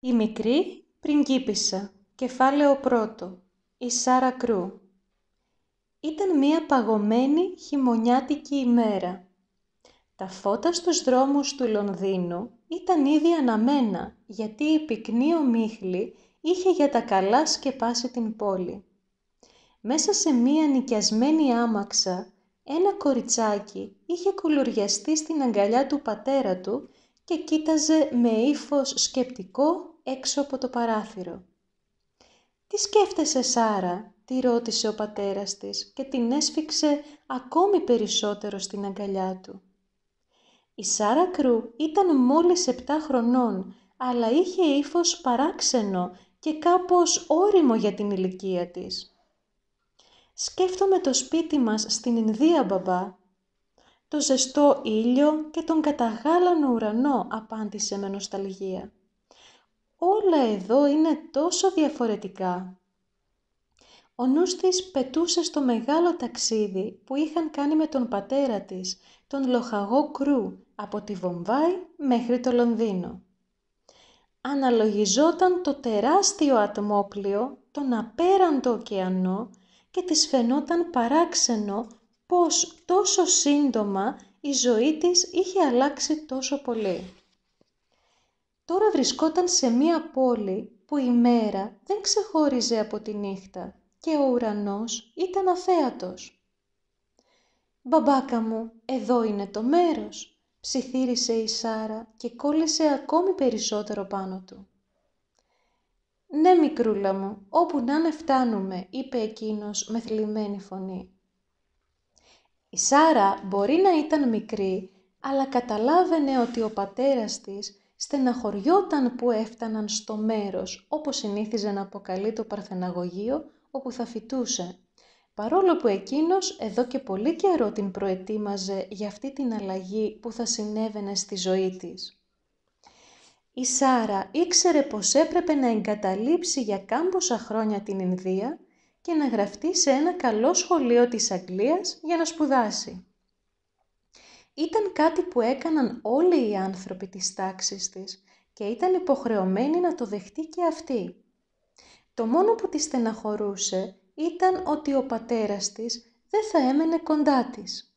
Η μικρή πριγκίπισσα, κεφάλαιο πρώτο, η Σάρα Κρού. Ήταν μία παγωμένη χειμωνιάτικη ημέρα. Τα φώτα στους δρόμους του Λονδίνου ήταν ήδη αναμένα, γιατί η πυκνή ομίχλη είχε για τα καλά σκεπάσει την πόλη. Μέσα σε μία νοικιασμένη άμαξα, ένα κοριτσάκι είχε κουλουριαστεί στην αγκαλιά του πατέρα του και κοίταζε με ύφος σκεπτικό έξω από το παράθυρο. «Τι σκέφτεσαι, Σάρα?» τη ρώτησε ο πατέρας της και την έσφιξε ακόμη περισσότερο στην αγκαλιά του. Η Σάρα Κρού ήταν μόλις 7 χρονών, αλλά είχε ύφος παράξενο και κάπως ώριμο για την ηλικία της. «Σκέφτομαι το σπίτι μας στην Ινδία, μπαμπά. Το ζεστό ήλιο και τον καταγάλανο ουρανό», απάντησε με νοσταλγία. «Όλα εδώ είναι τόσο διαφορετικά». Ο νους της πετούσε στο μεγάλο ταξίδι που είχαν κάνει με τον πατέρα της, τον λοχαγό Κρού, από τη Βομβάη μέχρι το Λονδίνο. Αναλογιζόταν το τεράστιο ατμόπλιο, τον απέραντο ωκεανό και της φαινόταν παράξενο πως τόσο σύντομα η ζωή της είχε αλλάξει τόσο πολύ. Τώρα βρισκόταν σε μία πόλη που η μέρα δεν ξεχώριζε από τη νύχτα και ο ουρανός ήταν αθέατος. «Μπαμπάκα μου, εδώ είναι το μέρος», ψιθύρισε η Σάρα και κόλλησε ακόμη περισσότερο πάνω του. «Ναι, μικρούλα μου, όπου να είναι φτάνουμε», είπε εκείνος με θλιμμένη φωνή. Η Σάρα μπορεί να ήταν μικρή, αλλά καταλάβαινε ότι ο πατέρας της στεναχωριόταν που έφταναν στο μέρος, όπως συνήθιζε να αποκαλεί το Παρθεναγωγείο, όπου θα φοιτούσε, παρόλο που εκείνος εδώ και πολύ καιρό την προετοίμαζε για αυτή την αλλαγή που θα συνέβαινε στη ζωή της. Η Σάρα ήξερε πως έπρεπε να εγκαταλείψει για κάμποσα χρόνια την Ινδία και να γραφτεί σε ένα καλό σχολείο της Αγγλίας για να σπουδάσει. Ήταν κάτι που έκαναν όλοι οι άνθρωποι της τάξης της και ήταν υποχρεωμένη να το δεχτεί και αυτή. Το μόνο που τη στεναχωρούσε ήταν ότι ο πατέρας της δεν θα έμενε κοντά της.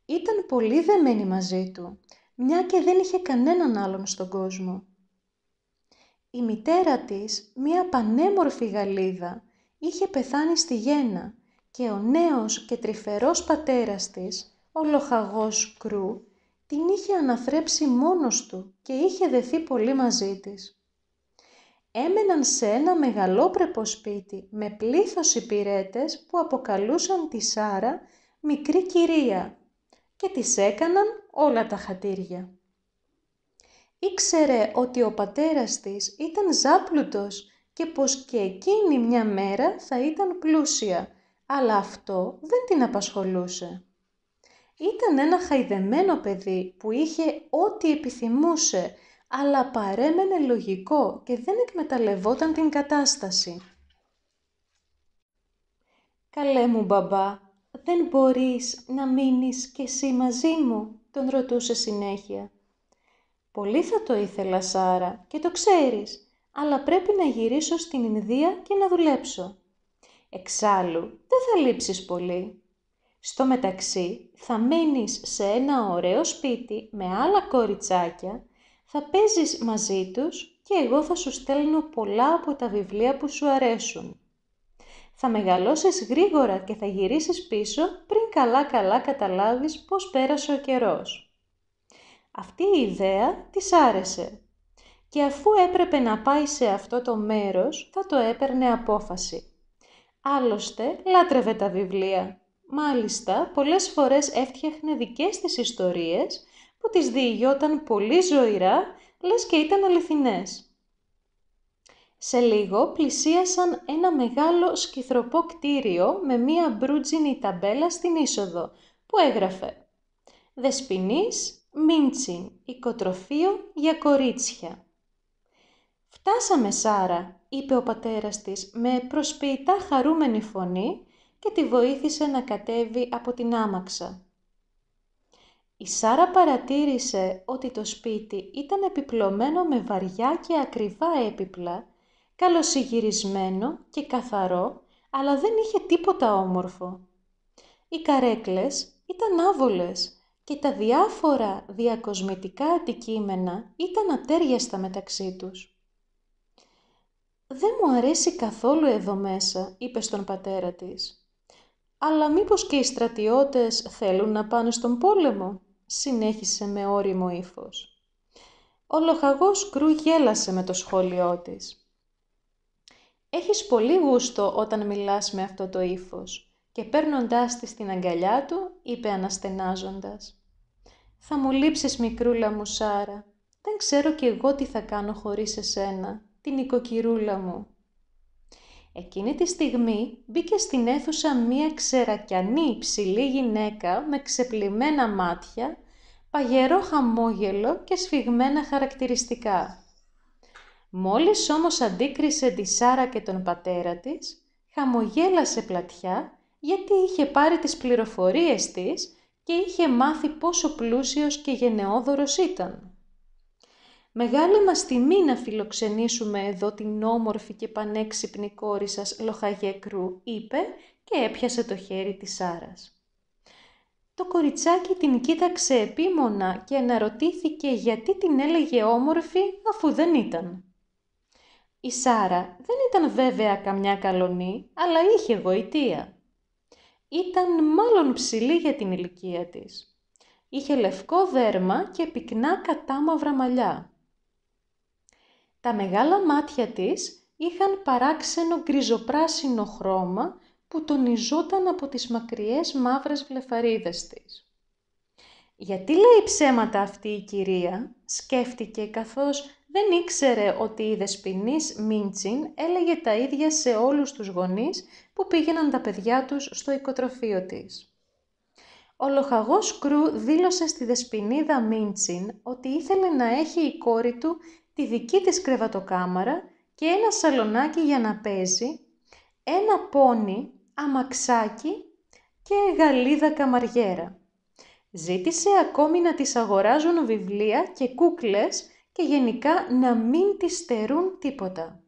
Ήταν πολύ δεμένη μαζί του, μια και δεν είχε κανέναν άλλον στον κόσμο. Η μητέρα της, μια πανέμορφη Γαλλίδα, είχε πεθάνει στη γέννα και ο νέος και τρυφερός πατέρας της, ο λοχαγός Κρού, την είχε αναθρέψει μόνος του και είχε δεθεί πολύ μαζί της. Έμεναν σε ένα μεγαλόπρεπο σπίτι με πλήθος υπηρέτες που αποκαλούσαν τη Σάρα μικρή κυρία και της έκαναν όλα τα χατήρια. Ήξερε ότι ο πατέρας της ήταν ζάπλουτος και πως και εκείνη μια μέρα θα ήταν πλούσια, αλλά αυτό δεν την απασχολούσε. Ήταν ένα χαϊδεμένο παιδί που είχε ό,τι επιθυμούσε, αλλά παρέμενε λογικό και δεν εκμεταλλευόταν την κατάσταση. «Καλέ μου μπαμπά, δεν μπορείς να μείνεις κι εσύ μαζί μου?» τον ρωτούσε συνέχεια. «Πολύ θα το ήθελα, Σάρα, και το ξέρεις, αλλά πρέπει να γυρίσω στην Ινδία και να δουλέψω. Εξάλλου, δεν θα λείψεις πολύ. Στο μεταξύ, θα μένεις σε ένα ωραίο σπίτι με άλλα κοριτσάκια, θα παίζεις μαζί τους και εγώ θα σου στέλνω πολλά από τα βιβλία που σου αρέσουν. Θα μεγαλώσεις γρήγορα και θα γυρίσεις πίσω πριν καλά-καλά καταλάβεις πώς πέρασε ο καιρός». Αυτή η ιδέα της άρεσε και αφού έπρεπε να πάει σε αυτό το μέρος θα το έπαιρνε απόφαση. Άλλωστε λάτρευε τα βιβλία. Μάλιστα πολλές φορές έφτιαχνε δικές της ιστορίες που τις διηγιόταν πολύ ζωηρά, λες και ήταν αληθινές. Σε λίγο πλησίασαν ένα μεγάλο σκυθροπό κτίριο με μία μπρούτζινη ταμπέλα στην είσοδο που έγραφε «Δεσποινής Μίντσιν, οικοτροφείο για κορίτσια». «Φτάσαμε, Σάρα», είπε ο πατέρας της με προσποιητά χαρούμενη φωνή και τη βοήθησε να κατέβει από την άμαξα. Η Σάρα παρατήρησε ότι το σπίτι ήταν επιπλωμένο με βαριά και ακριβά έπιπλα, καλοσυγυρισμένο και καθαρό, αλλά δεν είχε τίποτα όμορφο. Οι καρέκλες ήταν άβολες και τα διάφορα διακοσμητικά αντικείμενα ήταν ατέριαστα μεταξύ τους. «Δεν μου αρέσει καθόλου εδώ μέσα», είπε στον πατέρα της. «Αλλά μήπως και οι στρατιώτες θέλουν να πάνε στον πόλεμο?» συνέχισε με ώριμο ύφος. Ο λοχαγός Κρού γέλασε με το σχόλιό της. «Έχεις πολύ γούστο όταν μιλάς με αυτό το ύφος», και παίρνοντάς τη στην αγκαλιά του, είπε αναστενάζοντας. «Θα μου λείψεις, μικρούλα μου Σάρα. Δεν ξέρω κι εγώ τι θα κάνω χωρίς εσένα, την οικοκυρούλα μου». Εκείνη τη στιγμή μπήκε στην αίθουσα μία ξερακιανή ψηλή γυναίκα με ξεπλημμένα μάτια, παγερό χαμόγελο και σφιγμένα χαρακτηριστικά. Μόλις όμως αντίκρισε τη Σάρα και τον πατέρα της, χαμογέλασε πλατιά γιατί είχε πάρει τις πληροφορίες της και είχε μάθει πόσο πλούσιος και γενναιόδωρος ήταν. «Μεγάλη μας τιμή να φιλοξενήσουμε εδώ την όμορφη και πανέξυπνη κόρη σας, λοχαγέ Κρού», είπε και έπιασε το χέρι της Σάρας. Το κοριτσάκι την κοίταξε επίμονα και αναρωτήθηκε γιατί την έλεγε όμορφη αφού δεν ήταν. Η Σάρα δεν ήταν βέβαια καμιά καλονή, αλλά είχε γοητεία. Ήταν μάλλον ψηλή για την ηλικία της. Είχε λευκό δέρμα και πυκνά κατάμαυρα μαλλιά. Τα μεγάλα μάτια της είχαν παράξενο γκριζοπράσινο χρώμα που τονιζόταν από τις μακριές μαύρες βλεφαρίδες της. «Γιατί λέει ψέματα αυτή η κυρία?» σκέφτηκε καθώς δεν ήξερε ότι η δεσποινής Μίντσιν έλεγε τα ίδια σε όλους τους γονείς που πήγαιναν τα παιδιά τους στο οικοτροφείο της. Ο λοχαγός Κρού δήλωσε στη δεσποινίδα Μίντσιν ότι ήθελε να έχει η κόρη του τη δική της κρεβατοκάμαρα και ένα σαλονάκι για να παίζει, ένα πόνι, αμαξάκι και γαλίδα καμαριέρα. Ζήτησε ακόμη να της αγοράζουν βιβλία και κούκλες και γενικά να μην της στερούν τίποτα.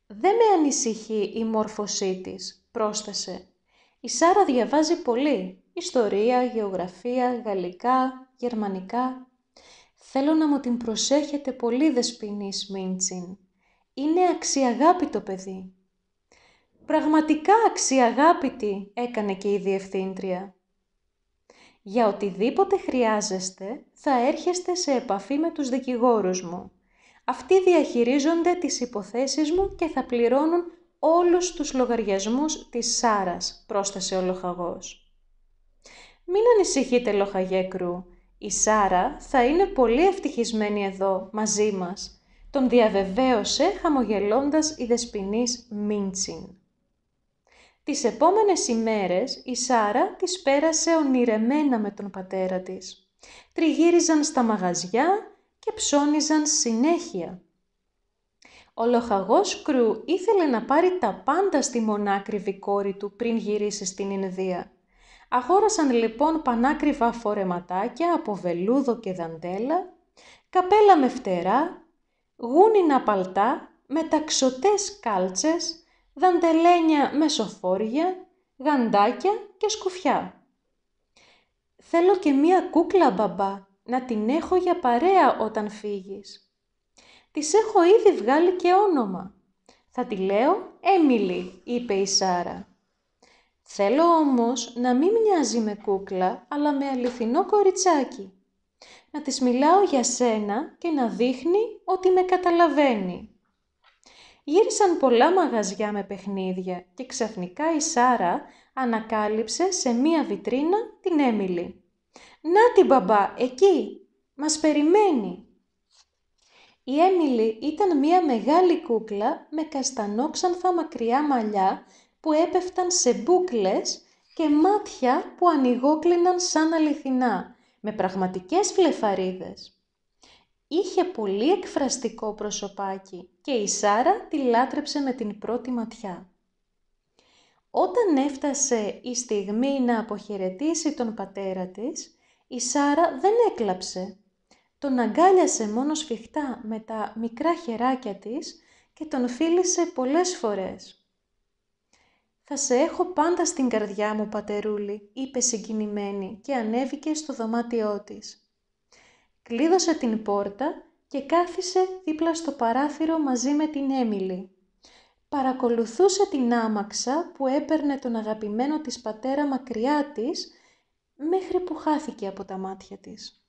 «Δεν με ανησυχεί η μόρφωσή της», πρόσθεσε. «Η Σάρα διαβάζει πολύ, ιστορία, γεωγραφία, γαλλικά, γερμανικά. Θέλω να μου την προσέχετε πολύ, δεσποινής Μίντσιν. Είναι αξιαγάπητο παιδί». «Πραγματικά αξιαγάπητη», έκανε και η διευθύντρια. «Για οτιδήποτε χρειάζεστε, θα έρχεστε σε επαφή με τους δικηγόρους μου. Αυτοί διαχειρίζονται τις υποθέσεις μου και θα πληρώνουν όλους τους λογαριασμούς της Σάρας», πρόσθεσε ο λοχαγός. «Μην ανησυχείτε, λοχαγέ Κρού. Η Σάρα θα είναι πολύ ευτυχισμένη εδώ, μαζί μας», τον διαβεβαίωσε χαμογελώντας η δεσποινής Μίντσιν. Τις επόμενες ημέρες η Σάρα τις πέρασε ονειρεμένα με τον πατέρα της. Τριγύριζαν στα μαγαζιά και ψώνιζαν συνέχεια. Ο λοχαγός Κρού ήθελε να πάρει τα πάντα στη μονάκριβη κόρη του πριν γυρίσει στην Ινδία. Αγόρασαν λοιπόν πανάκριβα φορεματάκια από βελούδο και δαντέλα, καπέλα με φτερά, γούνινα παλτά, μεταξωτές κάλτσες, δαντελένια με σοφόρια, γαντάκια και σκουφιά. «Θέλω και μία κούκλα, μπαμπά, να την έχω για παρέα όταν φύγεις». «Της έχω ήδη βγάλει και όνομα. Θα τη λέω Έμιλι», είπε η Σάρα. «Θέλω όμως να μην μοιάζει με κούκλα, αλλά με αληθινό κοριτσάκι. Να της μιλάω για σένα και να δείχνει ότι με καταλαβαίνει». Γύρισαν πολλά μαγαζιά με παιχνίδια και ξαφνικά η Σάρα ανακάλυψε σε μία βιτρίνα την Έμιλι. «Να την, μπαμπά, εκεί! Μας περιμένει!» Η Έμιλι ήταν μία μεγάλη κούκλα με καστανόξανθα μακριά μαλλιά που έπεφταν σε μπούκλες και μάτια που ανοιγόκλειναν σαν αληθινά, με πραγματικές βλεφαρίδες. Είχε πολύ εκφραστικό προσωπάκι και η Σάρα τη λάτρεψε με την πρώτη ματιά. Όταν έφτασε η στιγμή να αποχαιρετήσει τον πατέρα της, Η Σάρα δεν έκλαψε. Τον αγκάλιασε μόνο σφιχτά με τα μικρά χεράκια της και τον φίλησε πολλές φορές. «Θα σε έχω πάντα στην καρδιά μου, πατερούλη», είπε συγκινημένη και ανέβηκε στο δωμάτιό της. Κλείδωσε την πόρτα και κάθισε δίπλα στο παράθυρο μαζί με την Έμιλι. Παρακολουθούσε την άμαξα που έπαιρνε τον αγαπημένο της πατέρα μακριά της, μέχρι που χάθηκε από τα μάτια της.